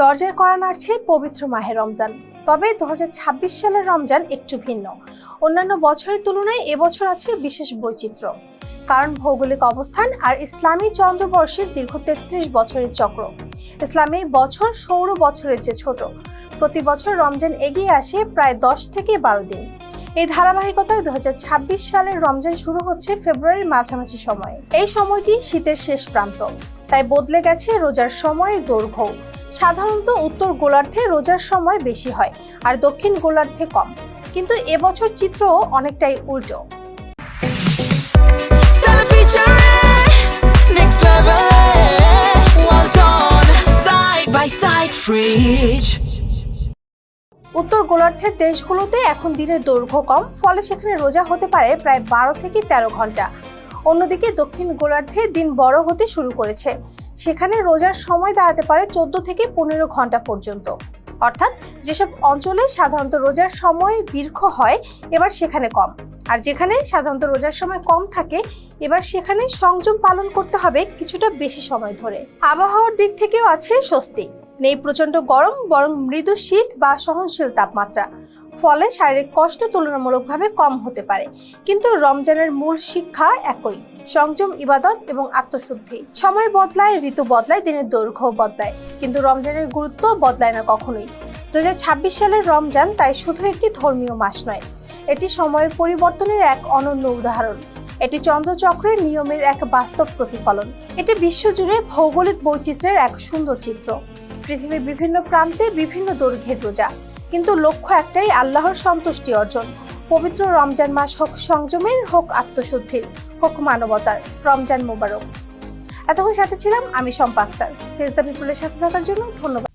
দরজায় কড়া নাড়ছে পবিত্র মাহে রমজান। তবে 2026 সালের রমজান একটু ভিন্ন। অন্যান্য বছরের তুলনায় এবছর আছে বিশেষ বৈচিত্র্য। কারণ ভৌগোলিক অবস্থান আর ইসলামী চন্দ্রবর্ষের দীর্ঘ 33 বছরের চক্র। ইসলামী বছর সৌর বছরের চেয়ে ছোট। প্রতি বছর রমজান এগিয়ে আসে প্রায় 10 থেকে 12 দিন। এই ধারাবাহিকতায় 2026 সালের রমজান শুরু হচ্ছে ফেব্রুয়ারির মাঝামাঝি সময়ে। এই সময়টি শীতের শেষ প্রান্ত, তাই বদলে গেছে রোজার সময়ের দৈর্ঘ্য। সাধারণত উত্তর গোলার্ধে রোজার সময় বেশি হয় আর দক্ষিণ গোলার্ধে কম, কিন্তু এবছর চিত্র অনেকটাই উল্টো। উত্তর গোলার্ধের দেশগুলোতে এখন দিনের দৈর্ঘ্য কম, ফলে সেখানে রোজা হতে পারে প্রায় 12 থেকে 13 ঘন্টা। অন্যদিকে দক্ষিণ গোলার্ধে দিন বড় হতে শুরু করেছে, সেখানে রোজার সময় দাঁড়াতে পারে 14 থেকে 15 ঘন্টা পর্যন্ত। অর্থাৎ যেসব অঞ্চলে সাধারণত রোজার সময় দীর্ঘ হয় এবার সেখানে কম, আর যেখানে সাধারণত রোজার সময় কম থাকে এবার সেখানে সংযম পালন করতে হবে কিছুটা বেশি সময় ধরে। আবহাওয়ার দিক থেকেও আছে স্বস্তি, নেই প্রচন্ড গরম, বরং মৃদু শীত বা সহনশীল তাপমাত্রা। ফলে শারীরিক কষ্ট তুলনামূলকভাবে কম হতে পারে, কিন্তু রমজানের মূল শিক্ষা একই: সংযম, ইবাদত এবং আত্মশুদ্ধি। সময় বদলায়, ঋতু বদলায়, দিনের দৈর্ঘ্য বদলায়, কিন্তু রমজানের গুরুত্ব বদলায় না কখনোই। 2026 সালের রমজান তাই শুধু একটি ধর্মীয় মাস নয়, এটি সময়ের পরিবর্তনের এক অনন্য উদাহরণ। এটি চন্দ্রচক্রের নিয়মের এক বাস্তব প্রতিফলন। এটি বিশ্বজুড়ে ভৌগোলিক বৈচিত্র্যের এক সুন্দর চিত্র। পৃথিবীর বিভিন্ন প্রান্তে বিভিন্ন দৈর্ঘ্যের রোজা, কিন্তু লক্ষ্য একটাই: আল্লাহর সন্তুষ্টি অর্জন। পবিত্র রমজান মাস হোক সংযমের, হোক আত্মশুদ্ধির, হোক মানবতার। রমজান মোবারক। এতক্ষণ সাথে ছিলাম আমি শম্পা আক্তার। ফেস দ্য পিপলের সাথে থাকার জন্য ধন্যবাদ।